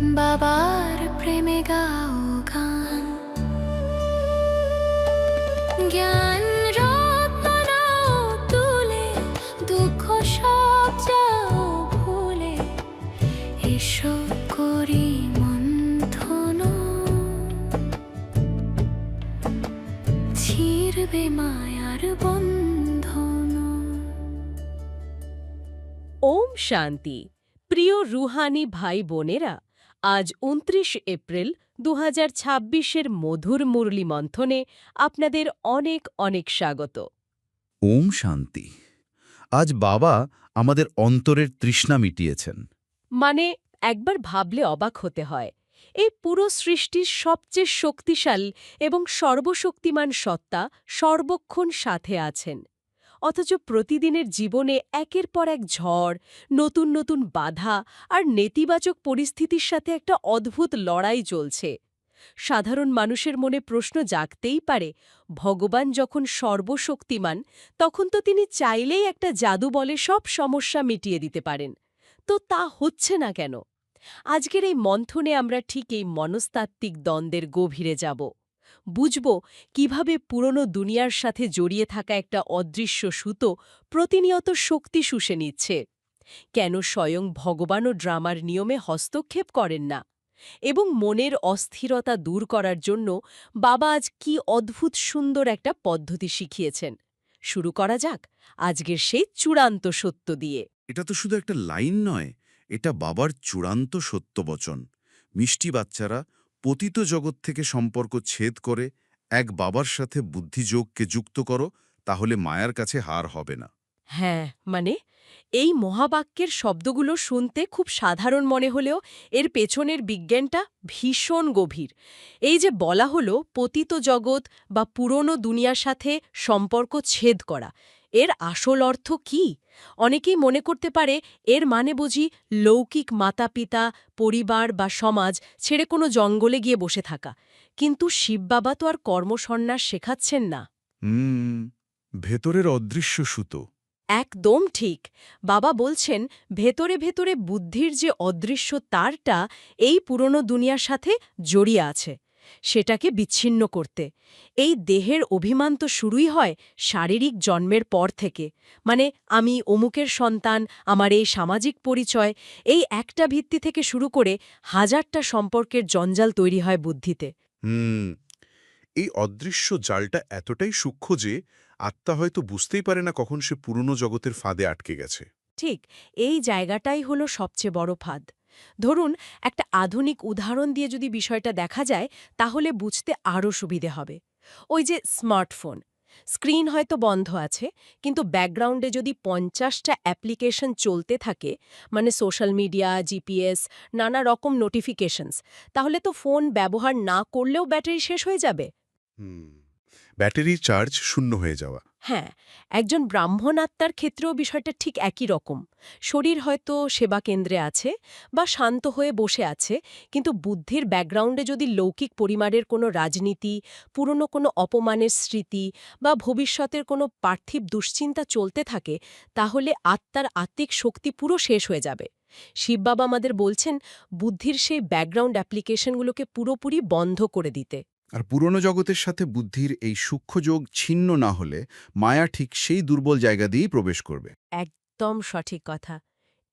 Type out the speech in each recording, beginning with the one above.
বাবার প্রেমে গাও গান, জ্ঞান রত্ন নাও তুলে, দুঃখ সব যাও ভুলে, এসো করি মন্থন, ছিড়বে মায়ার বন্ধন। ওম শান্তি। প্রিয় রুহানি ভাই বোনেরা, আজ ২৯ এপ্রিল ২০২৬-এর মধুর মুরলী মন্থনে আপনাদের অনেক অনেক স্বাগত। ওম শান্তি। আজ বাবা আমাদের অন্তরের তৃষ্ণা মিটিয়েছেন। মানে একবার ভাবলে অবাক হতে হয়, এই পুরো সৃষ্টির সবচেয়ে শক্তিশালী এবং সর্বশক্তিমান সত্তা সর্বক্ষণ সাথে আছেন, অথচ প্রতিদিনের জীবনে একের পর এক ঝড়, নতুন নতুন বাধা আর নেতিবাচক পরিস্থিতির সাথে একটা অদ্ভুত লড়াই চলছে। সাধারণ মানুষের মনে প্রশ্ন জাগতেই পারে, ভগবান যখন সর্বশক্তিমান, তখন তো তিনি চাইলেই একটা জাদু বলে সব সমস্যা মিটিয়ে দিতে পারেন, তো তা হচ্ছে না কেন? আজকের এই মন্থনে আমরা ঠিক এই মনস্তাত্ত্বিক দ্বন্দ্বের গভীরে যাব, বুঝব কিভাবে পুরনো দুনিয়ার সাথে জড়িয়ে থাকা একটা অদৃশ্য সুতো প্রতিনিয়ত শক্তি শুষে নিচ্ছে, কেন স্বয়ং ভগবানও ড্রামার নিয়মে হস্তক্ষেপ করেন না, এবং মনের অস্থিরতা দূর করার জন্য বাবা আজ কি অদ্ভুত সুন্দর একটা পদ্ধতি শিখিয়েছেন। শুরু করা যাক আজকের সেই চূড়ান্ত সত্য দিয়ে। এটা তো শুধু একটা লাইন নয়, এটা বাবার চূড়ান্ত সত্যবচন। মিষ্টি বাচ্চারা, পতিত জগৎ থেকে সম্পর্ক ছেদ করে এক বাবার সাথে বুদ্ধিযোগকে যুক্ত করো, তাহলে মায়ার কাছে হার হবে না। হ্যাঁ, মানে এই মহাবাক্যের শব্দগুলো শুনতে খুব সাধারণ মনে হলেও এর পেছনের বিজ্ঞানটা ভীষণ গভীর। এই যে বলা হলো পতিত জগৎ বা পুরনো দুনিয়ার সাথে সম্পর্ক ছেদ করা, এর আসল অর্থ কি? অনেকেই মনে করতে পারে এর মানে বুঝি লৌকিক মাতা-পিতা, পরিবার বা সমাজ ছেড়ে কোনো জঙ্গলে গিয়ে বসে থাকা। কিন্তু শিববাবা তো আর কর্মসন্ন্যাস শেখাচ্ছেন না। ভেতরের অদৃশ্য সুতো। একদম ঠিক। বাবা বলছেন ভেতরে ভেতরে বুদ্ধির যে অদৃশ্য তারটা এই পুরনো দুনিয়ার সাথে জড়িয়ে আছে, সেটাকে বিচ্ছিন্ন করতে। এই দেহের অভিমান তো শুরুই হয় শারীরিক জন্মের পর থেকে, মানে আমি অমুকের সন্তান, আমার এই সামাজিক পরিচয়, এই একটা ভিত্তি থেকে শুরু করে হাজারটা সম্পর্কের জঞ্জাল তৈরি হয় বুদ্ধিতে। এই অদৃশ্য জালটা এতটাই সূক্ষ্ম যে আত্মা হয়তো বুঝতেই পারে না কখন সে পুরনো জগতের ফাঁদে আটকে গেছে। ঠিক, এই জায়গাটাই হলো সবচেয়ে বড় ফাঁদ। ধরুন, একটা আধুনিক উদাহরণ দিয়ে যদি বিষয়টা দেখা যায়, তাহলে বুঝতে আরও সুবিধে হবে। ওই যে স্মার্টফোন, স্ক্রিন হয়তো বন্ধ আছে, কিন্তু ব্যাকগ্রাউন্ডে যদি ৫০টা অ্যাপ্লিকেশন চলতে থাকে, মানে সোশ্যাল মিডিয়া, জিপিএস, নানা রকম নোটিফিকেশনস, তাহলে তো ফোন ব্যবহার না করলেও ব্যাটারি শেষ হয়ে যাবে। ব্যাটারির চার্জ শূন্য হয়ে যাওয়া। হ্যাঁ, একজন ব্রাহ্মণ আত্মার ক্ষেত্রেও বিষয়টা ঠিক একই রকম। শরীর হয়তো সেবা কেন্দ্রে আছে বা শান্ত হয়ে বসে আছে, কিন্তু বুদ্ধির ব্যাকগ্রাউন্ডে যদি লৌকিক পরিমাণের কোনো রাজনীতি, পুরনো কোনো অপমানের স্মৃতি বা ভবিষ্যতের কোনো পার্থিব দুশ্চিন্তা চলতে থাকে, তাহলে আত্মার আত্মিক শক্তি পুরো শেষ হয়ে যাবে। শিববাবা আমাদের বলছেন বুদ্ধির সেই ব্যাকগ্রাউন্ড অ্যাপ্লিকেশনগুলোকে পুরোপুরি বন্ধ করে দিতে। আর পুরনো জগতের সাথে বুদ্ধির এই সূক্ষ্ম যোগ ছিন্ন না হলে মায়া ঠিক সেই দুর্বল জায়গা দিয়েই প্রবেশ করবে। একদম সঠিক কথা।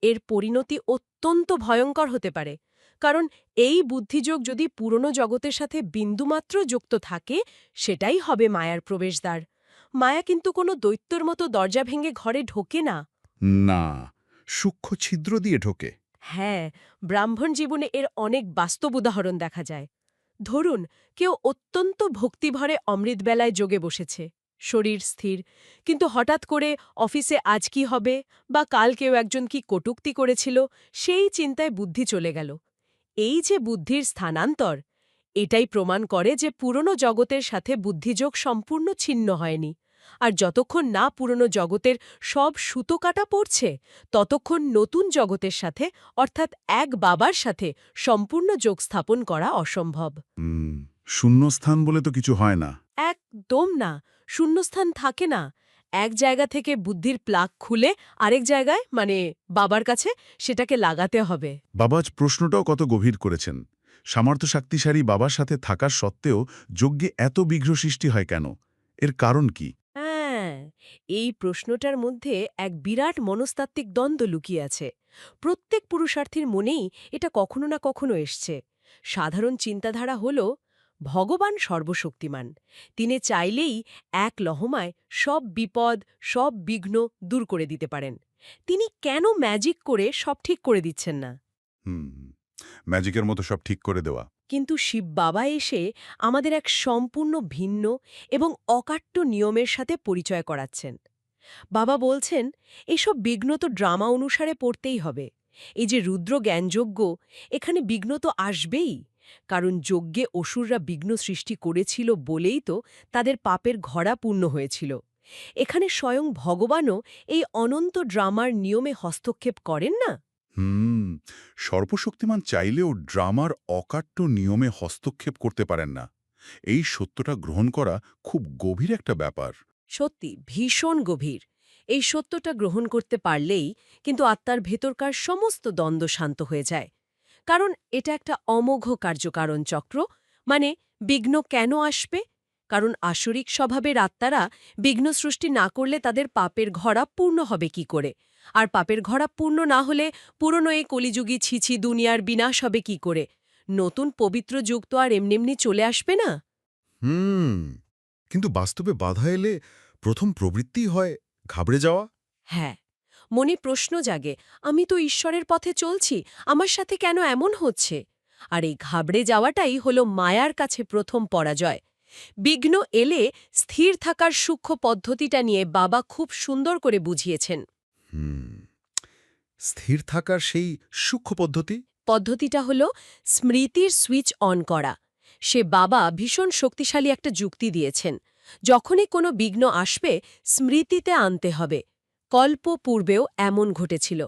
এর পরিণতি অত্যন্ত ভয়ঙ্কর হতে পারে, কারণ এই বুদ্ধিযোগ যদি পুরনো জগতের সাথে বিন্দুমাত্র যুক্ত থাকে, সেটাই হবে মায়ার প্রবেশদ্বার। মায়া কিন্তু কোনো দৈত্যর মতো দরজা ভেঙে ঘরে ঢোকে না। না, সূক্ষ্ম ছিদ্র দিয়ে ঢোকে। হ্যাঁ, ব্রাহ্মণ জীবনে এর অনেক বাস্তব উদাহরণ দেখা যায়। ধরুন, কেউ অত্যন্ত ভক্তিভরে অমৃতবেলায় যোগে বসেছে, শরীর স্থির, কিন্তু হঠাৎ করে অফিসে আজ কি হবে বা কাল কেউ একজন কি কটূক্তি করেছিল, সেই চিন্তায় বুদ্ধি চলে গেল। এই যে বুদ্ধির স্থানান্তর, এটাই প্রমাণ করে যে পুরনো জগতের সাথে বুদ্ধিযোগ সম্পূর্ণ ছিন্ন হয়নি। আর যতক্ষণ না পুরনো জগতের সব সুতো কাটা পড়ছে, ততক্ষণ নতুন জগতের সাথে, অর্থাৎ এক বাবার সাথে সম্পূর্ণ যোগ স্থাপন করা অসম্ভব। শূন্যস্থান বলে তো কিছু হয় না। একদম না, শূন্যস্থান থাকে না। এক জায়গা থেকে বুদ্ধির প্লাগ খুলে আরেক জায়গায় মানে বাবার কাছে সেটাকে লাগাতে হবে। বাবা প্রশ্নটাও কত গভীর করেছেন। সামর্থ্য শক্তিশালী বাবার সাথে থাকার সত্ত্বেও যজ্ঞে এত বিঘ্ন সৃষ্টি হয় কেন? এর কারণ কি? হ্যাঁ, এই প্রশ্নটার মধ্যে এক বিরাট মনস্তাত্ত্বিক দ্বন্দ্ব লুকিয়ে আছে। প্রত্যেক পুরুষার্থীর মনেই এটা কখনো না কখনো এসছে। সাধারণ চিন্তাধারা হল ভগবান সর্বশক্তিমান, তিনি চাইলেই এক লহমায় সব বিপদ, সব বিঘ্ন দূর করে দিতে পারেন। তিনি কেন ম্যাজিক করে সব ঠিক করে দিচ্ছেন না? ম্যাজিকের মতো সব ঠিক করে দেওয়া। কিন্তু শিব বাবা এসে আমাদের এক সম্পূর্ণ ভিন্ন এবং অকাট্য নিয়মের সাথে পরিচয় করাচ্ছেন। বাবা বলছেন, এসব বিঘ্ন তো ড্রামা অনুসারে পড়তেই হবে। এই যে রুদ্র জ্ঞানযজ্ঞ, এখানে বিঘ্ন তো আসবেই, কারণ যজ্ঞে অসুররা বিঘ্ন সৃষ্টি করেছিল বলেই তো তাদের পাপের ঘড়া পূর্ণ হয়েছিল। এখানে স্বয়ং ভগবানও এই অনন্ত ড্রামার নিয়মে হস্তক্ষেপ করেন না। সর্বশক্তিমান চাইলেও ড্রামার অকাট্য নিয়মে হস্তক্ষেপ করতে পারেন না। এই সত্যটা গ্রহণ করা খুব গভীর একটা ব্যাপার। সত্যি ভীষণ গভীর। এই সত্যটা গ্রহণ করতে পারলেই কিন্তু আত্মার ভেতরকার সমস্ত দ্বন্দ্ব শান্ত হয়ে যায়। কারণ এটা একটা অমোঘ কার্যকারণ চক্র। মানে বিঘ্ন কেন আসবে? কারণ আসরিক স্বভাবের আত্মারা বিঘ্ন সৃষ্টি না করলে তাদের পাপের ঘড়া পূর্ণ হবে কি করে? আর পাপের ঘড়া পূর্ণ না হলে পুরনো এই কলিযুগী ছিছি দুনিয়ার বিনাশ হবে কি করে? নতুন পবিত্র যুগ তো আর এমনি চলে আসবে না। কিন্তু বাস্তবে বাধা এলে প্রথম প্রবৃত্তি হয় ঘাবড়ে যাওয়া। হ্যাঁ, মনে প্রশ্ন জাগে, আমি তো ঈশ্বরের পথে চলছি, আমার সাথে কেন এমন হচ্ছে? আর এই ঘাবড়ে যাওয়াটাই হলো মায়ার কাছে প্রথম পরাজয়। বিঘ্ন এলে স্থির থাকার সূক্ষ্ম পদ্ধতিটা নিয়ে বাবা খুব সুন্দর করে বুঝিয়েছেন। স্থির থাকার সেই সূক্ষ্ম পদ্ধতি? পদ্ধতিটা হলো স্মৃতির সুইচ অন করা। সে বাবা ভীষণ শক্তিশালী একটা যুক্তি দিয়েছেন। যখনই কোনো বিঘ্ন আসবে, স্মৃতিতে আনতে হবে কল্প পূর্বেও এমন ঘটেছিল।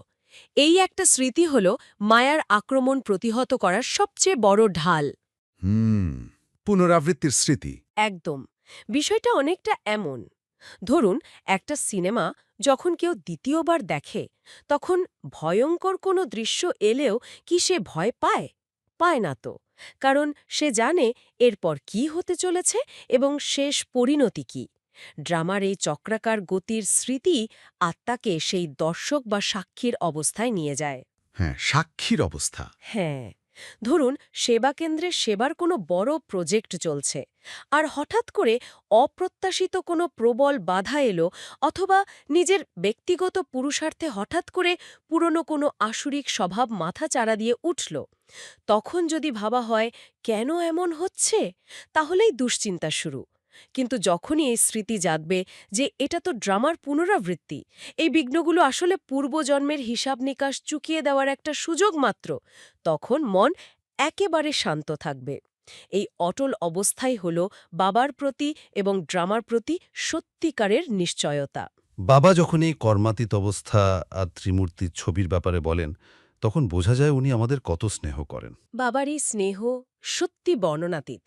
এই একটা স্মৃতি হল মায়ার আক্রমণ প্রতিহত করার সবচেয়ে বড় ঢাল। পুনরাবৃত্তির স্মৃতি। একদম। বিষয়টা অনেকটা এমন, ধরুন একটা সিনেমা যখন কেউ দ্বিতীয়বার দেখে, তখন ভয়ঙ্কর কোনো দৃশ্য এলেও কি সে ভয় পায়? পায় না তো। কারণ সে জানে এরপর কি হতে চলেছে এবং শেষ পরিণতি কি। ড্রামার এই চক্রাকার গতির স্মৃতি আত্মাকে সেই দর্শক বা সাক্ষীর অবস্থায় নিয়ে যায়। হ্যাঁ, সাক্ষীর অবস্থা। হ্যাঁ, ধরুন সেবাকেন্দ্রে সেবার কোনো বড় প্রজেক্ট চলছে, আর হঠাৎ করে অপ্রত্যাশিত কোনো প্রবল বাধা এলো, অথবা নিজের ব্যক্তিগত পুরুষার্থে হঠাৎ করে পুরনো কোনো আসুরিক স্বভাব মাথা চাড়া দিয়ে উঠল। তখন যদি ভাবা হয় কেন এমন হচ্ছে, তাহলেই দুশ্চিন্তা শুরু। কিন্তু যখনই এই স্মৃতি জাগবে যে এটা তো ড্রামার পুনরাবৃত্তি, এই বিঘ্নগুলো আসলে পূর্বজন্মের হিসাব নিকাশ চুকিয়ে দেওয়ার একটা সুযোগ মাত্র, তখন মন একেবারে শান্ত থাকবে। এই অটল অবস্থাই হল বাবার প্রতি এবং ড্রামার প্রতি সত্যিকারের নিশ্চয়তা। বাবা যখন এই কর্মাতীত অবস্থা আর ত্রিমূর্তির ছবির ব্যাপারে বলেন, তখন বোঝা যায় উনি আমাদের কত স্নেহ করেন। বাবার এই স্নেহ সত্যি বর্ণনাতীত।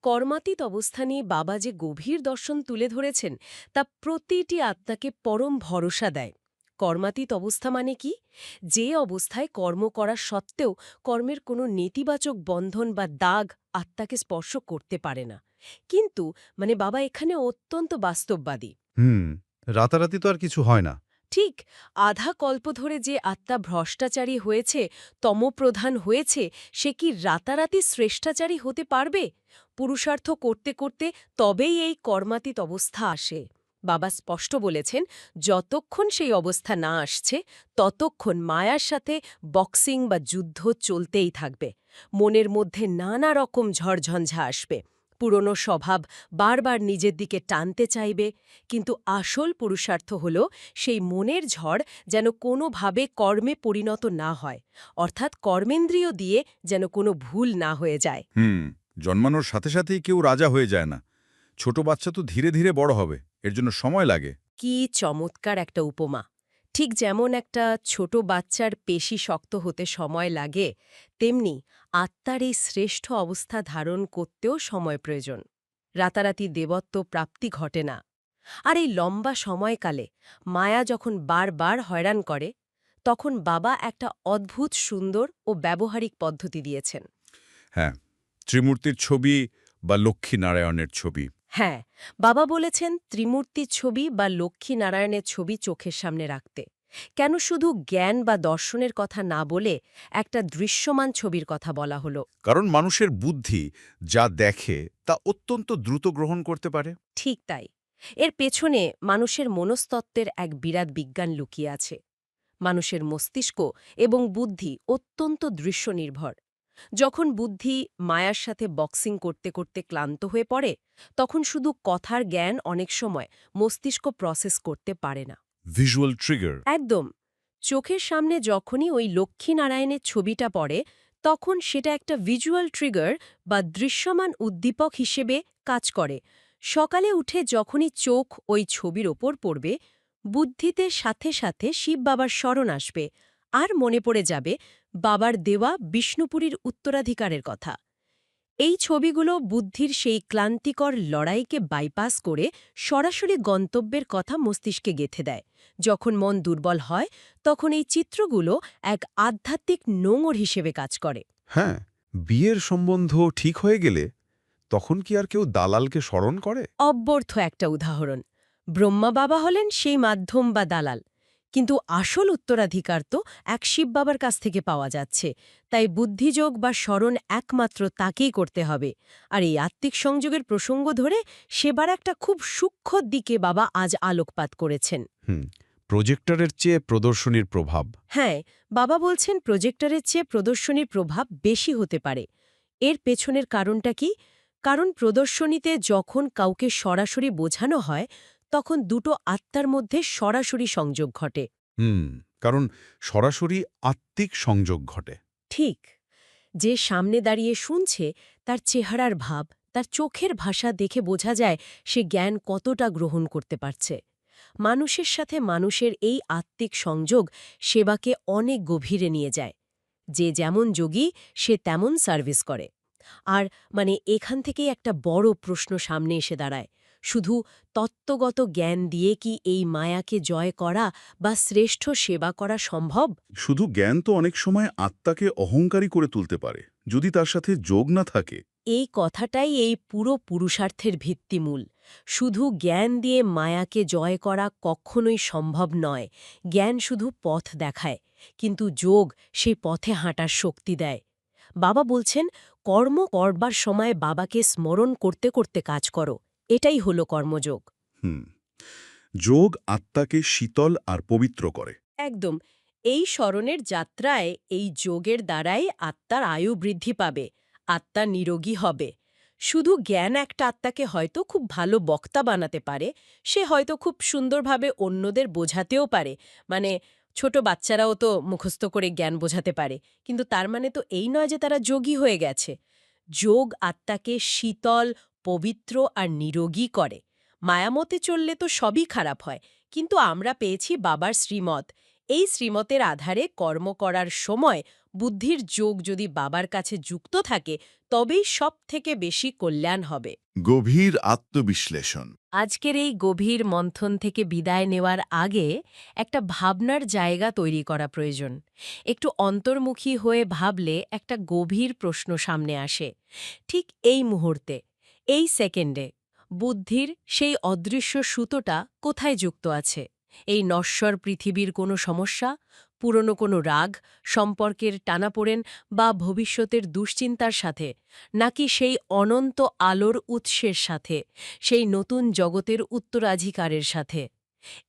কর্মাতীত অবস্থা নিয়ে বাবা যে গভীর দর্শন তুলে ধরেছেন, তা প্রতিটি আত্মাকে পরম ভরসা দেয়। কর্মাতীত অবস্থা মানে কি? যে অবস্থায় কর্ম করা সত্ত্বেও কর্মের কোনো নেতিবাচক বন্ধন বা দাগ আত্মাকে স্পর্শ করতে পারে না। কিন্তু মানে বাবা এখানে অত্যন্ত বাস্তববাদী। রাতারাতি তো আর কিছু হয় না। ঠিক, আধা কল্প ধরে যে আত্মা ভ্রষ্টাচারী হয়েছে, তমপ্রধান হয়েছে, সে কি রাতারাতি শ্রেষ্ঠাচারী হতে পারবে? পুরুষার্থ করতে করতে তবেই এই কর্মাতীত অবস্থা আসে। বাবা স্পষ্ট বলেছেন, যতক্ষণ সেই অবস্থা না আসছে, ততক্ষণ মায়ার সাথে বক্সিং বা যুদ্ধ চলতেই থাকবে। মনের মধ্যে নানা রকম ঝড়ঝঞ্ঝা আসবে। পুরনো স্বভাব বারবার নিজের দিকে টানতে চাইবে, কিন্তু আসল পুরুষার্থ হল সেই মনের ঝড় যেন কোনোভাবে কর্মে পরিণত না হয়, অর্থাৎ কর্মেন্দ্রিয় দিয়ে যেন কোনো ভুল না হয়ে যায়। জন্মানোর সাথে সাথেই কেউ রাজা হয়ে যায় না। ছোট বাচ্চা তো ধীরে ধীরে বড় হবে, এর জন্য সময় লাগে। কি চমৎকার একটা উপমা! ঠিক যেমন একটা ছোট বাচ্চার পেশি শক্ত হতে সময় লাগে, তেমনি আত্মার এই শ্রেষ্ঠ অবস্থা ধারণ করতেও সময় প্রয়োজন। রাতারাতি দেবত্ব প্রাপ্তি ঘটে না। আর এই লম্বা সময়কালে মায়া যখন বারবার হয়রান করে, তখন বাবা একটা অদ্ভুত সুন্দর ও ব্যবহারিক পদ্ধতি দিয়েছেন। হ্যাঁ, ত্রিমূর্তির ছবি বা লক্ষ্মীনারায়ণের ছবি। হ্যাঁ, বাবা বলেছেন ত্রিমূর্তির ছবি বা লক্ষ্মীনারায়ণের ছবি চোখের সামনে রাখতে। কেন শুধু জ্ঞান বা দর্শনের কথা না বলে একটা দৃশ্যমান ছবির কথা বলা হলো? কারণ মানুষের বুদ্ধি যা দেখে তা অত্যন্ত দ্রুত গ্রহণ করতে পারে। ঠিক তাই। এর পেছনে মানুষের মনস্তত্ত্বের এক বিরাট বিজ্ঞান লুকিয়ে আছে। মানুষের মস্তিষ্ক এবং বুদ্ধি অত্যন্ত দৃশ্যনির্ভর। যখন বুদ্ধি মায়ার সাথে বক্সিং করতে করতে ক্লান্ত হয়ে পড়ে, তখন শুধু কথার জ্ঞান অনেক সময় মস্তিষ্ক প্রসেস করতে পারে না। Visual trigger. একদম। চোখের সামনে যখনই ওই লক্ষ্মীনারায়ণের ছবিটা পড়ে, তখন সেটা একটা ভিজুয়াল ট্রিগার বা দৃশ্যমান উদ্দীপক হিসেবে কাজ করে। সকালে উঠে যখনই চোখ ওই ছবির ওপর পড়বে, বুদ্ধিতে সাথে সাথে শিব বাবার স্মরণ আসবে, আর মনে পড়ে যাবে বাবার দেওয়া বিষ্ণুপুরীর উত্তরাধিকারের কথা। এই ছবিগুলো বুদ্ধির সেই ক্লান্তিকর লড়াইকে বাইপাস করে সরাসরি গন্তব্যের কথা মস্তিষ্কে গেঁথে দেয়। যখন মন দুর্বল হয়, তখন এই চিত্রগুলো এক আধ্যাত্মিক নোঙর হিসেবে কাজ করে। হ্যাঁ, বিয়ের সম্বন্ধ ঠিক হয়ে গেলে তখন কি আর কেউ দালালকে স্মরণ করে? অব্যর্থ একটা উদাহরণ। ব্রহ্মা বাবা হলেন সেই মাধ্যম বা দালাল, কিন্তু আসল উত্তরাধিকার তো এক শিব বাবার কাছ থেকে পাওয়া যাচ্ছে। তাই বুদ্ধিযোগ বা স্মরণ একমাত্র তাকেই করতে হবে। আর এই আত্মিক সংযোগের প্রসঙ্গ ধরে সেবার একটা খুব সূক্ষ্ম দিকে বাবা আজ আলোকপাত করেছেন। প্রজেক্টরের চেয়ে প্রদর্শনীর প্রভাব। হ্যাঁ, বাবা বলছেন প্রজেক্টরের চেয়ে প্রদর্শনীর প্রভাব বেশি হতে পারে। এর পেছনের কারণটা কি? কারণ প্রদর্শনীতে যখন কাউকে সরাসরি বোঝানো হয়, তখন দুটো আত্মার মধ্যে সরাসরি সংযোগ ঘটে। কারণ সরাসরি আত্মিক সংযোগ ঘটে। ঠিক। যে সামনে দাঁড়িয়ে শুনছে, তার চেহারার ভাব, তার চোখের ভাষা দেখে বোঝা যায় সে জ্ঞান কতটা গ্রহণ করতে পারছে। মানুষের সাথে মানুষের এই আত্মিক সংযোগ সেবাকে অনেক গভীরে নিয়ে যায়। যে যেমন যোগী সে তেমন সার্ভিস করে। আর এখান থেকেই একটা বড় প্রশ্ন সামনে এসে দাঁড়ায়। শুধু তত্ত্বগত জ্ঞান দিয়ে কি এই মায়াকে জয় করা বা শ্রেষ্ঠ সেবা করা সম্ভব? শুধু জ্ঞান তো অনেক সময় আত্মাকে অহংকারী করে তুলতে পারে, যদি তার সাথে যোগ না থাকে। এই কথাটাই এই পুরো পুরুষার্থের ভিত্তিমূল। শুধু জ্ঞান দিয়ে মায়াকে জয় করা কখনোই সম্ভব নয়। জ্ঞান শুধু পথ দেখায়, কিন্তু যোগ সেই পথে হাঁটার শক্তি দেয়। বাবা বলছেন, কর্ম করবার সময় বাবাকে স্মরণ করতে করতে কাজ করো। এটাই হলো কর্মযোগ। যোগ আত্মাকে শীতল আর পবিত্র করে। একদম। এই স্মরণের যাত্রায় এই যোগের দ্বারাই আত্মার আয়ু বৃদ্ধি পাবে, আত্মা নিরোগী হবে। শুধু জ্ঞান একটা আত্মাকে হয়তো খুব ভালো বক্তা বানাতে পারে, সে হয়তো খুব সুন্দরভাবে অন্যদের বোঝাতেও পারে, ছোট বাচ্চারাও তো মুখস্থ করে জ্ঞান বোঝাতে পারে, কিন্তু তার মানে তো এই নয় যে তারা যোগী হয়ে গেছে। যোগ আত্মাকে শীতল, পবিত্র আর নিরোগী করে। মায়ামতে চললে তো সবই খারাপ হয়, কিন্তু আমরা পেয়েছি বাবার শ্রীমত। এই শ্রীমতের আধারে কর্ম করার সময় বুদ্ধির যোগ যদি বাবার কাছে যুক্ত থাকে, তবেই সবথেকে বেশি কল্যাণ হবে। গভীর আত্মবিশ্লেষণ। আজকের এই গভীর মন্থন থেকে বিদায় নেওয়ার আগে একটা ভাবনার জায়গা তৈরি করা প্রয়োজন। একটু অন্তর্মুখী হয়ে ভাবলে একটা গভীর প্রশ্ন সামনে আসে। ঠিক এই মুহূর্তে, এই সেকেন্ডে, বুদ্ধির সেই অদৃশ্য সুতোটা কোথায় যুক্ত আছে? এই নশ্বর পৃথিবীর কোনো সমস্যা, পুরনো কোনো রাগ, সম্পর্কের টানাপোড়েন বা ভবিষ্যতের দুশ্চিন্তার সাথে, নাকি সেই অনন্ত আলোর উৎসের সাথে, সেই নতুন জগতের উত্তরাধিকারের সাথে?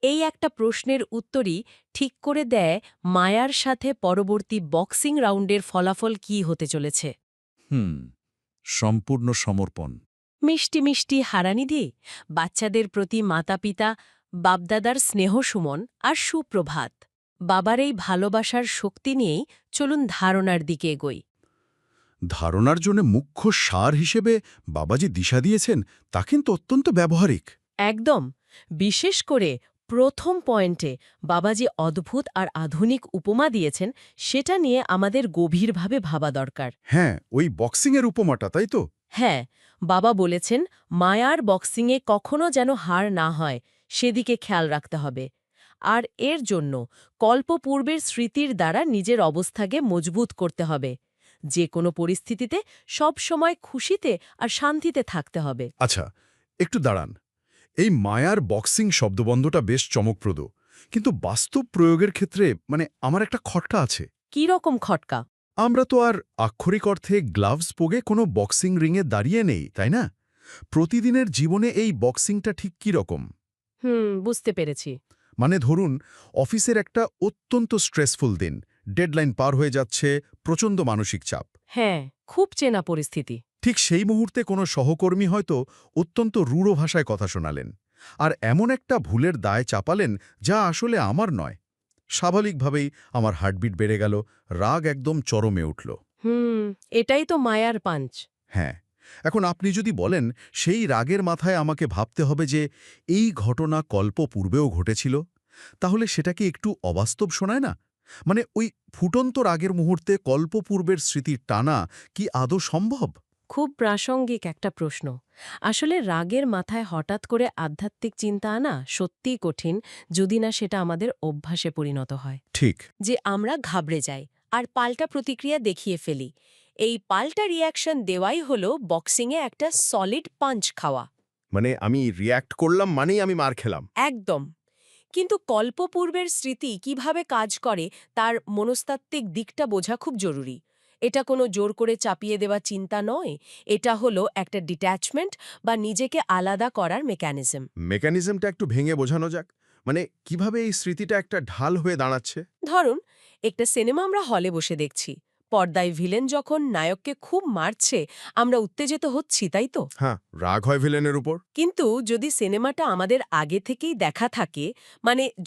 এই একটা প্রশ্নের উত্তরই ঠিক করে দেয় মায়ার সাথে পরবর্তী বক্সিং রাউন্ডের ফলাফল কী হতে চলেছে। সম্পূর্ণ সমর্পণ। মিষ্টি মিষ্টি হারানিধি, বাচ্চাদের প্রতি মাতা-পিতা, বাপদাদার স্নেহ সুমন আর সুপ্রভাত। বাবার এই ভালোবাসার শক্তি নিয়েই চলুন ধারণার দিকে এগোই। ধারণার জন্য মুখ্য সার হিসেবে বাবাজি দিশা দিয়েছেন, তা কিন্তু অত্যন্ত ব্যবহারিক। একদম। বিশেষ করে প্রথম পয়েন্টে বাবা যে অদ্ভুত আর আধুনিক উপমা দিয়েছেন সেটা নিয়ে আমাদের গভীরভাবে ভাবা দরকার। হ্যাঁ, ওই বক্সিংয়ের উপমাটা, তাই তো? হ্যাঁ, বাবা বলেছেন মায়ার বক্সিংয়ে কখনো যেন হার না হয় সেদিকে খেয়াল রাখতে হবে। আর এর জন্য কল্পপূর্বের স্মৃতির দ্বারা নিজের অবস্থাকে মজবুত করতে হবে। যে কোনো পরিস্থিতিতে সব সময় খুশিতে আর শান্তিতে থাকতে হবে। আচ্ছা, একটু দাঁড়ান। এই মায়ার বক্সিং শব্দবন্ধটা বেশ চমকপ্রদ, কিন্তু বাস্তব প্রয়োগের ক্ষেত্রে আমার একটা খটকা আছে। কী রকম খটকা? আমরা তো আর আক্ষরিক অর্থে গ্লাভস পরে কোনো বক্সিং রিংয়ে দাঁড়িয়ে নেই, তাই না? প্রতিদিনের জীবনে এই বক্সিংটা ঠিক কী রকম? বুঝতে পেরেছি। ধরুন, অফিসের একটা অত্যন্ত স্ট্রেসফুল দিন, ডেডলাইন পার হয়ে যাচ্ছে, প্রচণ্ড মানসিক চাপ। হ্যাঁ, খুব চেনা পরিস্থিতি। ঠিক সেই মুহূর্তে কোনো সহকর্মী হয়তো অত্যন্ত রূঢ় ভাষায় কথা শোনালেন, আর এমন একটা ভুলের দায় চাপালেন যা আসলে আমার নয়। স্বাভাবিকভাবেই আমার হার্টবিট বেড়ে গেল, রাগ একদম চরমে উঠল। এটাই তো মায়ার পাঞ্চ। হ্যাঁ, এখন আপনি যদি বলেন সেই রাগের মাথায় আমাকে ভাবতে হবে যে এই ঘটনা কল্পপূর্বেও ঘটেছিল, তাহলে সেটা কি একটু অবাস্তব শোনায় না? ওই ফুটন্ত রাগের মুহূর্তে কল্পপূর্বের স্মৃতির টানা কি আদৌ সম্ভব? খুব প্রাসঙ্গিক একটা প্রশ্ন। আসলে রাগের মাথায় হঠাৎ করে আধ্যাত্মিক চিন্তা আনা সত্যিই কঠিন, যদি না সেটা আমাদের অভ্যাসে পরিণত হয়। ঠিক। যে আমরা ঘাবড়ে যাই আর পাল্টা প্রতিক্রিয়া দেখিয়ে ফেলি। এই পাল্টা রিয়াকশন দেওয়াই হলো বক্সিংয়ে একটা সলিড পাঞ্চ খাওয়া। আমি রিয়্যাক্ট করলাম মানেই আমি মার খেলাম। একদম। কিন্তু কল্পপূর্বের স্মৃতি কিভাবে কাজ করে তার মনস্তাত্ত্বিক দিকটা বোঝা খুব জরুরি। এটা কোনো জোর করে চাপিয়ে দেওয়া চিন্তা নয়, এটা হলো একটা ডিট্যাচমেন্ট বা নিজেকে আলাদা করার মেকানিজম। মেকানিজমটা একটু ভেঙে বোঝানো যাক। কিভাবে এই স্মৃতিটা একটা ঢাল হয়ে দাঁড়াচ্ছে? ধরুন, একটা সিনেমা আমরা হলে বসে দেখছি। পর্দায় ভিলেন যখন নায়ককে খুব মারছে, আমরা উত্তেজিত হচ্ছি, তাই তো? হ্যাঁ, রাগ হয় ভিলেনের উপর। কিন্তু যদি সিনেমাটা আমাদের আগে থেকেই দেখা থাকে,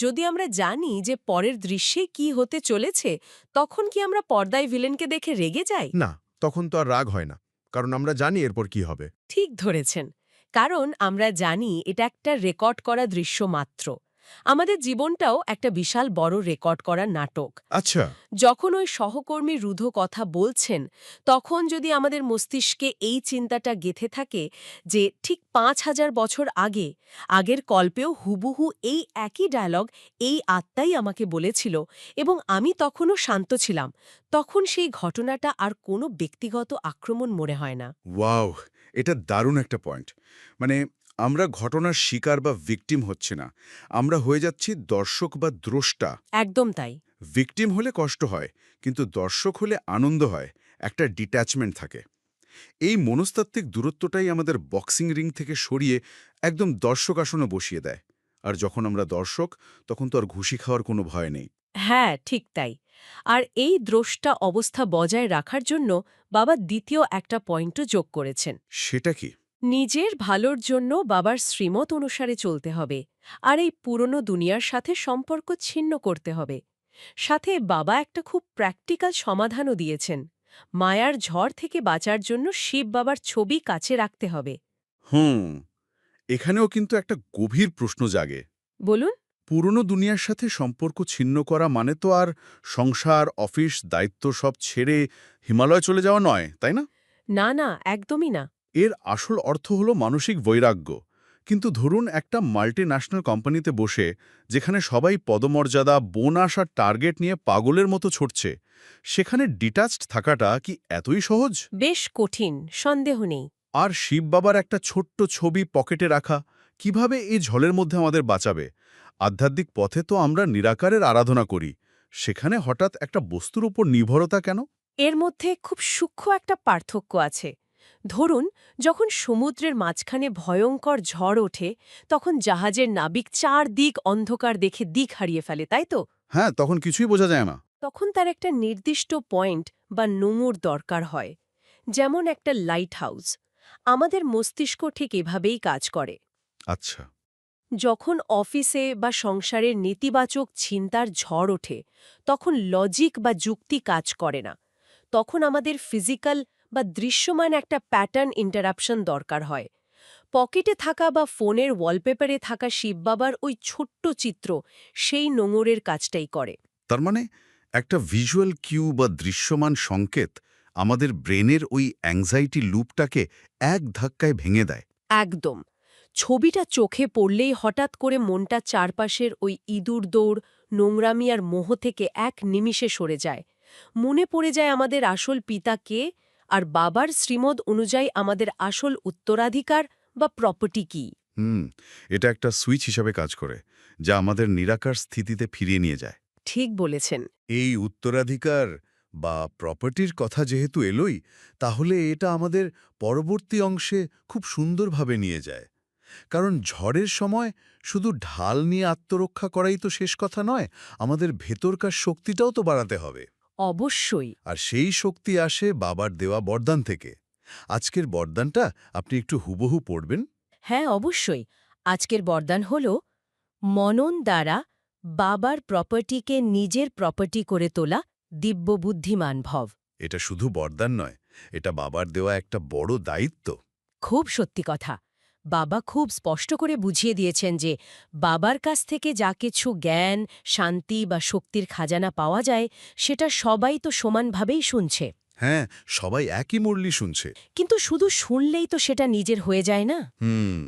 যদি আমরা জানি যে পরের দৃশ্যে কি হতে চলেছে, তখন কি আমরা পর্দায় ভিলেনকে দেখে রেগে যাই? না, তখন তো আর রাগ হয় না, কারণ আমরা জানি এরপর কি হবে। ঠিক ধরেছেন। কারণ আমরা জানি এটা একটা রেকর্ড করা দৃশ্য মাত্র। আমাদের জীবনটাও একটা বিশাল বড় রেকর্ড করা নাটক। আচ্ছা। যখন ওই সহকর্মী রূঢ় কথা বলছেন, তখন যদি আমাদের মস্তিষ্কে এই চিন্তাটা গেঁথে থাকে যে ঠিক ৫,০০০ বছর আগে, আগের কল্পেও হুবহু এই একই ডায়লগ এই আত্মাই আমাকে বলেছিল এবং আমি তখনও শান্ত ছিলাম, তখন সেই ঘটনাটা আর কোনো ব্যক্তিগত আক্রমণ মনে হয় না। ওয়াও, এটা দারুণ একটা পয়েন্ট। আমরা ঘটনার শিকার বা ভিকটিম হচ্ছি না, আমরা হয়ে যাচ্ছি দর্শক বা দ্রষ্টা। একদম তাই। ভিকটিম হলে কষ্ট হয়, কিন্তু দর্শক হলে আনন্দ হয়, একটা ডিট্যাচমেন্ট থাকে। এই মনস্তাত্ত্বিক দূরত্বটাই আমাদের বক্সিং রিং থেকে সরিয়ে একদম দর্শক আসনে বসিয়ে দেয়। আর যখন আমরা দর্শক, তখন তো আর ঘুষি খাওয়ার কোনো ভয় নেই। হ্যাঁ, ঠিক তাই। আর এই দ্রষ্টা অবস্থা বজায় রাখার জন্য বাবা দ্বিতীয় একটা পয়েন্টও যোগ করেছেন। সেটা কি? নিজের ভালোর জন্য বাবার শ্রীমত অনুসারে চলতে হবে, আর এই পুরনো দুনিয়ার সাথে সম্পর্ক ছিন্ন করতে হবে। সাথে বাবা একটা খুব প্র্যাকটিক্যাল সমাধানও দিয়েছেন। মায়ার ঝড় থেকে বাঁচার জন্য শিব বাবার ছবি কাছে রাখতে হবে। এখানেও কিন্তু একটা গভীর প্রশ্ন জাগে। বলুন। পুরনো দুনিয়ার সাথে সম্পর্ক ছিন্ন করা মানে তো আর সংসার, অফিস, দায়িত্ব সব ছেড়ে হিমালয় চলে যাওয়া নয়, তাই না? না না, একদমই না। এর আসল অর্থ হলো মানসিক বৈরাগ্য। কিন্তু ধরুন একটা মাল্টিন্যাশনাল কোম্পানিতে বসে, যেখানে সবাই পদমর্যাদা, বোনাস আর টার্গেট নিয়ে পাগলের মতো ছুটছে, সেখানে ডিটাচড থাকাটা কি এতই সহজ? বেশ কঠিন, সন্দেহ নেই। আর শিব বাবার একটা ছোট্ট ছবি পকেটে রাখা কিভাবে এই ঝলের মধ্যে আমাদের বাঁচাবে? আধ্যাত্মিক পথে তো আমরা নিরাকারের আরাধনা করি, সেখানে হঠাৎ একটা বস্তুর উপর নির্ভরতা কেন? এর মধ্যে খুব সূক্ষ্ম একটা পার্থক্য আছে। ধরুন, যখন সমুদ্রের মাঝখানে ভয়ঙ্কর ঝড় ওঠে, তখন জাহাজের নাবিক চারদিক অন্ধকার দেখে দিক হারিয়ে ফেলে, তাই তো? হ্যাঁ, তখন কিছুই বোঝা যায় না। তখন তার একটা নির্দিষ্ট পয়েন্ট বা নমুর দরকার হয়, যেমন একটা লাইট হাউস। আমাদের মস্তিষ্ক ঠিক এভাবেই কাজ করে। আচ্ছা। যখন অফিসে বা সংসারের নেতিবাচক চিন্তার ঝড় ওঠে, তখন লজিক বা যুক্তি কাজ করে না। তখন আমাদের ফিজিক্যাল বা দৃশ্যমান একটা প্যাটার্ন ইন্টারাপশন দরকার হয়। পকেটে থাকা বা ফোনের ওয়ালপেপারে থাকা শিব বাবার ওই ছোট্ট চিত্র সেই নোঙরের কাজটাই করে। তার মানে একটা ভিজুয়াল কিউ বা দৃশ্যমান সংকেত আমাদের ব্রেনের ওই অ্যাংজাইটি লুপটাকে এক ধাক্কায় ভেঙে দেয়। একদম। ছবিটা চোখে পড়লেই হঠাৎ করে মনটা চারপাশের ওই ইঁদুর দৌড়, নোংরামি আর মোহ থেকে এক নিমিষে সরে যায়। মনে পড়ে যায় আমাদের আসল পিতা কে, আর বাবার শ্রীমদ অনুযায়ী আমাদের আসল উত্তরাধিকার বা প্রপার্টি কি। এটা একটা সুইচ হিসাবে কাজ করে, যা আমাদের নিরাকার স্থিতিতে ফিরিয়ে নিয়ে যায়। ঠিক বলেছেন। এই উত্তরাধিকার বা প্রপার্টির কথা যেহেতু এলোই, তাহলে এটা আমাদের পরবর্তী অংশে খুব সুন্দরভাবে নিয়ে যায়। কারণ ঝড়ের সময় শুধু ঢাল নিয়ে আত্মরক্ষা করাই তো শেষ কথা নয়, আমাদের ভেতরকার শক্তিটাও তো বাড়াতে হবে। অবশ্যই। আর সেই শক্তি আসে বাবার দেওয়া বরদান থেকে। আজকের বরদানটা আপনি একটু হুবহু পড়বেন। হ্যাঁ, অবশ্যই। আজকের বরদান হল মনন দ্বারা বাবার প্রপার্টিকে নিজের প্রপার্টি করে তোলা দিব্যবুদ্ধিমান ভব। এটা শুধু বরদান নয়, এটা বাবার দেওয়া একটা বড় দায়িত্ব। খুব সত্যি কথা। বাবা খুব স্পষ্ট করে বুঝিয়ে দিয়েছেন যে বাবার কাছ থেকে যা কিছু জ্ঞান, শান্তি বা শক্তির খাজানা পাওয়া যায় সেটা সবাই তো সমানভাবেই শুনছে। হ্যাঁ, সবাই একই মুরলি শুনছে। কিন্তু শুধু শুনলেই তো সেটা নিজের হয়ে যায় না।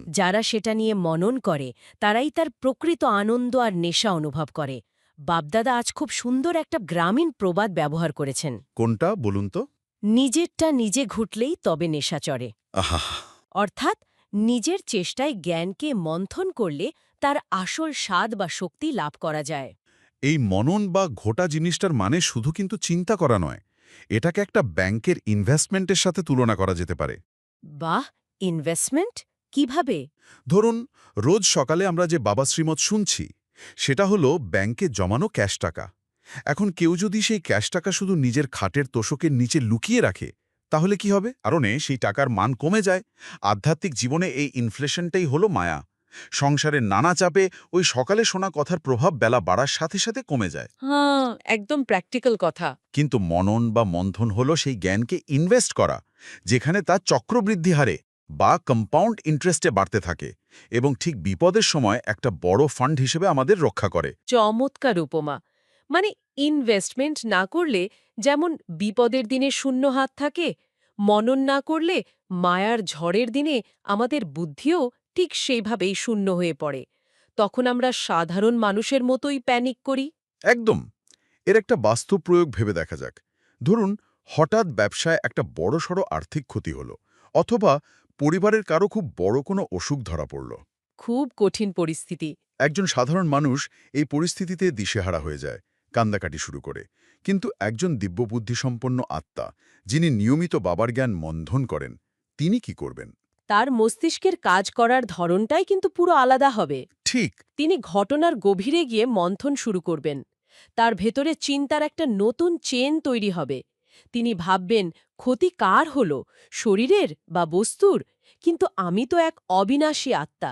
যারা সেটা নিয়ে মনন করে তারাই তার প্রকৃত আনন্দ আর নেশা অনুভব করে। বাপদাদা আজ খুব সুন্দর একটা গ্রামীণ প্রবাদ ব্যবহার করেছেন। কোনটা বলুন তো? নিজেরটা নিজে ঘুটলেই তবে নেশা চড়ে। আহা! অর্থাৎ নিজের চেষ্টায় জ্ঞানকে মন্থন করলে তার আসল স্বাদ বা শক্তি লাভ করা যায়। এই মনন বা ঘোটা জিনিসটার মানে শুধু কিন্তু চিন্তা করা নয়, এটাকে একটা ব্যাংকের ইনভেস্টমেন্টের সাথে তুলনা করা যেতে পারে। বাহ! ইনভেস্টমেন্ট? কিভাবে? ধরুন, রোজ সকালে আমরা যে বাবা শ্রীমৎ শুনছি, সেটা হলো ব্যাংকে জমানো ক্যাশ টাকা। এখন কেউ যদি সেই ক্যাশ টাকা শুধু নিজের খাটের তোষকের নিচে লুকিয়ে রাখে, তাহলে কি হবে? কারণে সেই টাকার মান কমে যায়। আধ্যাত্মিক জীবনে এই ইনফ্লেশনটাই হলো মায়া। সংসারের নানা চাপে ওই সকালে শোনা কথার প্রভাব বেলা বাড়ার সাথে সাথে কমে যায়। হ্যাঁ, একদম প্র্যাকটিক্যাল কথা। কিন্তু মনন বা মন্থন হলো সেই জ্ঞানকে ইনভেস্ট করা, যেখানে তা চক্রবৃদ্ধি হারে বা কম্পাউন্ড ইন্টারেস্টে বাড়তে থাকে এবং ঠিক বিপদের সময় একটা বড় ফান্ড হিসেবে আমাদের রক্ষা করে। চমৎকার উপমা। মানে ইনভেস্টমেন্ট না করলে যেমন বিপদের দিনে শূন্য হাত থাকে, মনন না করলে মায়ার ঝড়ের দিনে আমাদের বুদ্ধিও ঠিক সেইভাবেই শূন্য হয়ে পড়ে। তখন আমরা সাধারণ মানুষের মতোই প্যানিক করি। একদম। এর একটা বাস্তব প্রয়োগ ভেবে দেখা যাক। ধরুন, হঠাৎ ব্যবসায় একটা বড়সড় আর্থিক ক্ষতি হলো, অথবা পরিবারের কারো খুব বড় কোনো অসুখ ধরা পড়ল। খুব কঠিন পরিস্থিতি। একজন সাধারণ মানুষ এই পরিস্থিতিতে দিশেহারা হয়ে যায়, কান্দাকাটি শুরু করে। কিন্তু একজন দিব্যবুদ্ধিসম্পন্ন আত্মা, যিনি নিয়মিত বাবার জ্ঞান মন্থন করেন, তিনি কি করবেন? তার মস্তিষ্কের কাজ করার ধরনটাই কিন্তু পুরো আলাদা হবে। ঠিক। তিনি ঘটনার গভীরে গিয়ে মন্থন শুরু করবেন। তার ভেতরে চিন্তার একটা নতুন চেন তৈরি হবে। তিনি ভাববেন, ক্ষতি কার হল, শরীরের বা বস্তুর? কিন্তু আমি তো এক অবিনাশী আত্মা।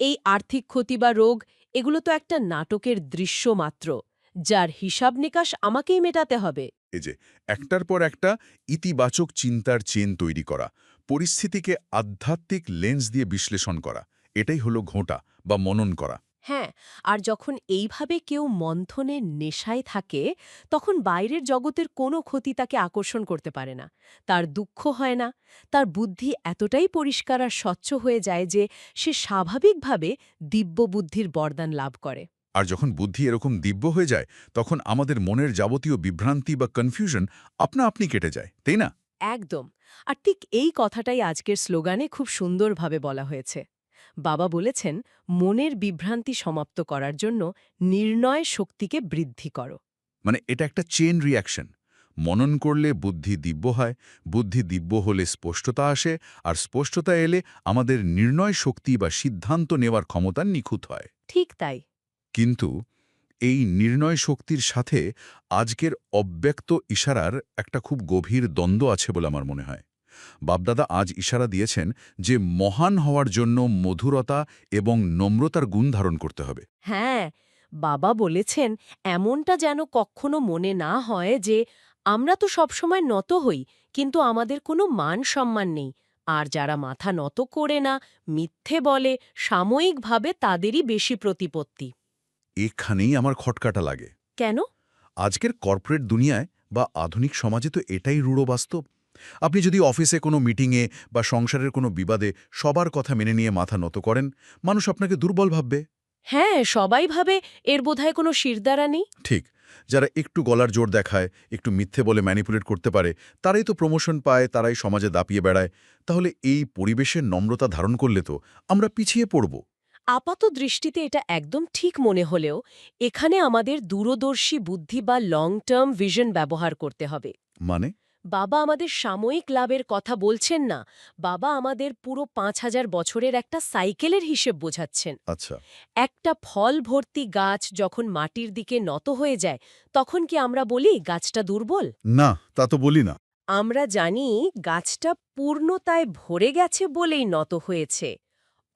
এই আর্থিক ক্ষতি বা রোগ, এগুলো তো একটা নাটকের দৃশ্য মাত্র, যার হিসাব নিকাশ আমাকেই মেটাতে হবে। এই যে একটার পর একটা ইতিবাচক চিন্তার চেন তৈরি করা, পরিস্থিতিকে আধ্যাত্মিক লেন্স দিয়ে বিশ্লেষণ করা, এটাই হলো ঘোঁটা বা মনন করা। হ্যাঁ, আর যখন এইভাবে কেউ মন্থনের নেশায় থাকে, তখন বাইরের জগতের কোনো ক্ষতি তাকে আকর্ষণ করতে পারে না। তার দুঃখ হয় না। তার বুদ্ধি এতটাই পরিষ্কার আর স্বচ্ছ হয়ে যায় যে সে স্বাভাবিকভাবে দিব্য বুদ্ধির বরদান লাভ করে। আর যখন বুদ্ধি এরকম দিব্য হয়ে যায়, তখন আমাদের মনের যাবতীয় বিভ্রান্তি বা কনফিউশন আপনা আপনি কেটে যায়, তাই না? একদম। আর ঠিক এই কথাটাই আজকের স্লোগানে খুব সুন্দরভাবে বলা হয়েছে। বাবা বলেছেন, মনের বিভ্রান্তি সমাপ্ত করার জন্য নির্ণয় শক্তিকে বৃদ্ধি করো। মানে এটা একটা চেন রিয়াকশন। মনন করলে বুদ্ধি দিব্য হয়, বুদ্ধি দিব্য হলে স্পষ্টতা আসে, আর স্পষ্টতা এলে আমাদের নির্ণয় শক্তি বা সিদ্ধান্ত নেওয়ার ক্ষমতা নিখুঁত হয়। ঠিক তাই। কিন্তু এই নির্ণয় শক্তির সাথে আজকের অব্যক্ত ইশারার একটা খুব গভীর দ্বন্দ্ব আছে বলে আমার মনে হয়। বাপদাদা আজ ইশারা দিয়েছেন যে মহান হওয়ার জন্য মধুরতা এবং নম্রতার গুণ ধারণ করতে হবে। হ্যাঁ, বাবা বলেছেন এমনটা যেন কখনো মনে না হয় যে আমরা তো সবসময় নত হই, কিন্তু আমাদের কোনো মান সম্মান নেই, আর যারা মাথা নত করে না, মিথ্যে বলে, সাময়িকভাবে তাদেরই বেশি প্রতিপত্তি। এখানেই আমার খটকাটা লাগে। কেন? আজকের কর্পোরেট দুনিয়ায় বা আধুনিক সমাজে তো এটাই রূঢ় বাস্তব। আপনি যদি অফিসে কোনো মিটিংয়ে বা সংসারের কোনো বিবাদে সবার কথা মেনে নিয়ে মাথা নত করেন, মানুষ আপনাকে দুর্বল ভাববে। হ্যাঁ, সবাই ভাবে এর বোধহয় কোনো শিরদাঁড়া নেই। ঠিক, যারা একটু গলার জোর দেখায়, একটু মিথ্যে বলে ম্যানিপুলেট করতে পারে, তারাই তো প্রমোশন পায়, তারাই সমাজে দাপিয়ে বেড়ায়। তাহলে এই পরিবেশের নম্রতা ধারণ করলে তো আমরা পিছিয়ে পড়ব। আপাত দৃষ্টিতে এটা একদম ঠিক মনে হলেও এখানে আমাদের দূরদর্শী বুদ্ধি বা লং টার্ম ভিশন ব্যবহার করতে হবে। মানে? বাবা আমাদের সাময়িক লাভের কথা বলছেন না, বাবা আমাদের পুরো ৫,০০০ বছরের একটা সাইকেলের হিসেব বোঝাচ্ছেন। আচ্ছা, একটা ফল ভর্তি গাছ যখন মাটির দিকে নত হয়ে যায়, তখন কি আমরা বলি গাছটা দুর্বল? না, তা তো বলি না। আমরা জানি গাছটা পূর্ণতায় ভরে গেছে বলেই নত হয়েছে।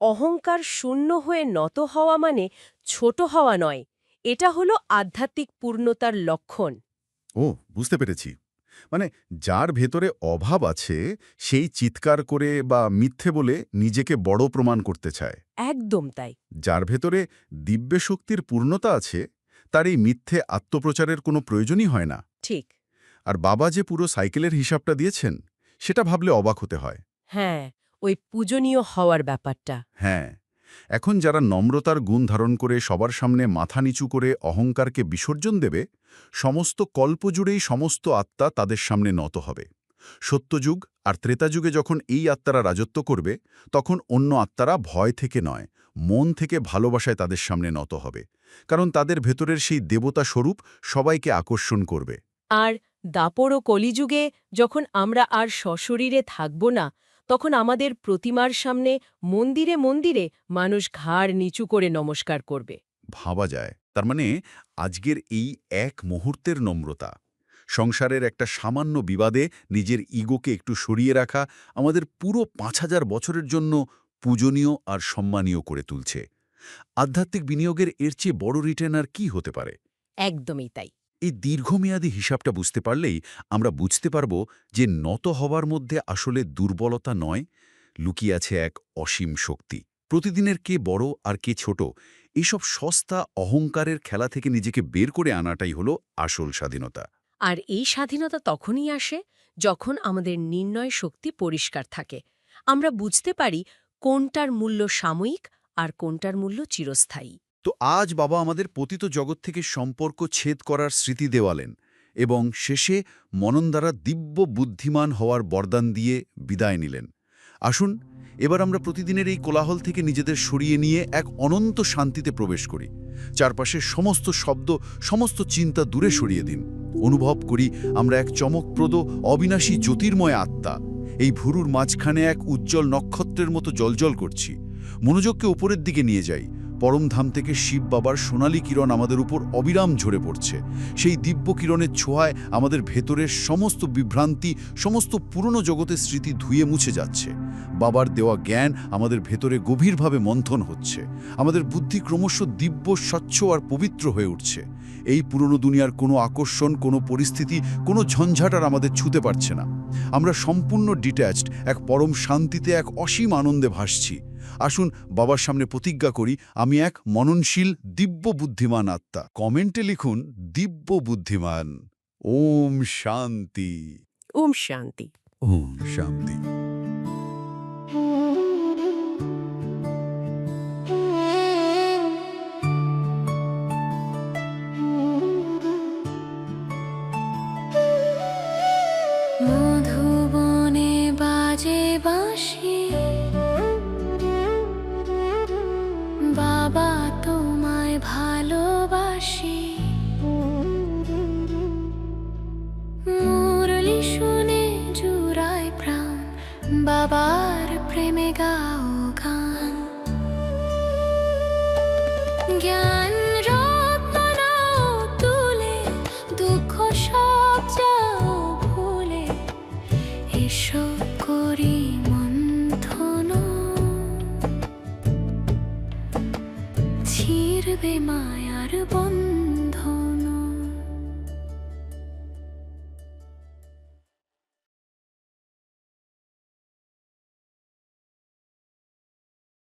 অহংকার শূন্য হয়ে নত হওয়া মানে ছোট হওয়া নয়, এটা হলো আধ্যাত্মিক পূর্ণতার লক্ষণ। ও, বুঝতে পেরেছি। মানে যার ভেতরে অভাব আছে সেই চিৎকার করে বা মিথ্যে বলে নিজেকে বড় প্রমাণ করতে চায়। একদম তাই। যার ভেতরে দিব্য শক্তির পূর্ণতা আছে তার এই মিথ্যে আত্মপ্রচারের কোনো প্রয়োজনই হয় না। ঠিক। আর বাবা যে পুরো সাইকেলের হিসাবটা দিয়েছেন সেটা ভাবলে অবাক হতে হয়। হ্যাঁ, ওই পূজনীয় হওয়ার ব্যাপারটা। হ্যাঁ, এখন যারা নম্রতার গুণ ধারণ করে সবার সামনে মাথা নিচু করে অহংকারকে বিসর্জন দেবে, সমস্ত কল্পজুড়েই সমস্ত আত্মা তাদের সামনে নত হবে। সত্যযুগ আর ত্রেতাযুগে যখন এই আত্মারা রাজত্ব করবে, তখন অন্য আত্মারা ভয় থেকে নয়, মন থেকে ভালোবাসায় তাদের সামনে নত হবে। কারণ তাদের ভেতরের সেই দেবতা স্বরূপ সবাইকে আকর্ষণ করবে। আর দাপর ও কলিযুগে যখন আমরা আর সশরীরে থাকব না, তখন আমাদের প্রতিমার সামনে মন্দিরে মন্দিরে মানুষ ঘাড় নিচু করে নমস্কার করবে। ভাবা যায়, তার মানে আজকের এই এক মুহূর্তের নম্রতা, সংসারের একটা সামান্য বিবাদে নিজের ইগোকে একটু সরিয়ে রাখা, আমাদের পুরো ৫,০০০ বছরের জন্য পূজনীয় আর সম্মানীয় করে তুলছে। আধ্যাত্মিক বিনিয়োগের এর চেয়ে বড় রিটার্ন আর কি হতে পারে? একদমই তাই। এই দীর্ঘমেয়াদী হিসাবটা বুঝতে পারলেই আমরা বুঝতে পারব যে নত হওয়ার মধ্যে আসলে দুর্বলতা নয়, লুকিয়ে আছে এক অসীম শক্তি। প্রতিদিনের কে বড় আর কে ছোট, এইসব সস্তা অহংকারের খেলা থেকে নিজেকে বের করে আনাটাই হলো আসল স্বাধীনতা। আর এই স্বাধীনতা তখনই আসে যখন আমাদের নির্ণয় শক্তি পরিষ্কার থাকে। আমরা বুঝতে পারি কোনটার মূল্য সাময়িক আর কোনটার মূল্য চিরস্থায়ী। তো আজ বাবা আমাদের পতিত জগৎ থেকে সম্পর্ক ছেদ করার স্মৃতি দেওয়ালেন এবং শেষে মনন দ্বারা দিব্য বুদ্ধিমান হওয়ার বরদান দিয়ে বিদায় নিলেন। আসুন এবার আমরা প্রতিদিনের এই কোলাহল থেকে নিজেদের সরিয়ে নিয়ে এক অনন্ত শান্তিতে প্রবেশ করি। চারপাশের সমস্ত শব্দ, সমস্ত চিন্তা দূরে সরিয়ে দিন। অনুভব করি আমরা এক চমকপ্রদ অবিনাশী জ্যোতির্ময় আত্মা, এই ভুরুর মাঝখানে এক উজ্জ্বল নক্ষত্রের মতো জ্বলজ্বল করছি। মনোযোগকে উপরের দিকে নিয়ে যাই। পরমধাম থেকে শিব বাবার সোনালী কিরণ আমাদের উপর অবিরাম ঝরে পড়ছে। সেই দিব্য কিরণের ছোঁয়ায় আমাদের ভেতরের সমস্ত বিভ্রান্তি, সমস্ত পুরনো জগতের স্মৃতি ধুয়ে মুছে যাচ্ছে। বাবার দেওয়া জ্ঞান আমাদের ভেতরে গভীরভাবে মন্থন হচ্ছে। আমাদের বুদ্ধি ক্রমশ দিব্য, স্বচ্ছ আর পবিত্র হয়ে উঠছে। এই পুরনো দুনিয়ার কোনো আকর্ষণ, কোনো পরিস্থিতি, কোনো ঝঞ্ঝাট আর আমাদের ছুঁতে পারছে না। আমরা সম্পূর্ণ ডিট্যাচড, এক পরম শান্তিতে, এক অসীম আনন্দে ভাসছি। আসুন বাবার সামনে প্রতিজ্ঞা করি, আমি এক মননশীল দিব্য বুদ্ধিমান আত্মা। কমেন্টে লিখুন দিব্য বুদ্ধিমান। ওম শান্তি। ওম শান্তি। ওম শান্তি। মধুবনে বাজে বাঁশি, বাবা তোমায় ভালোবাসি। মুরলি শুনে জুড়ায় প্রাণ, বাবার প্রেমে গাও গান। জ্ঞান রত্ন নাও তুলে, দুঃখ সব যাও ভুলে, এসো করি মন্থন। ছিড়বে মায়ার বন্ধন।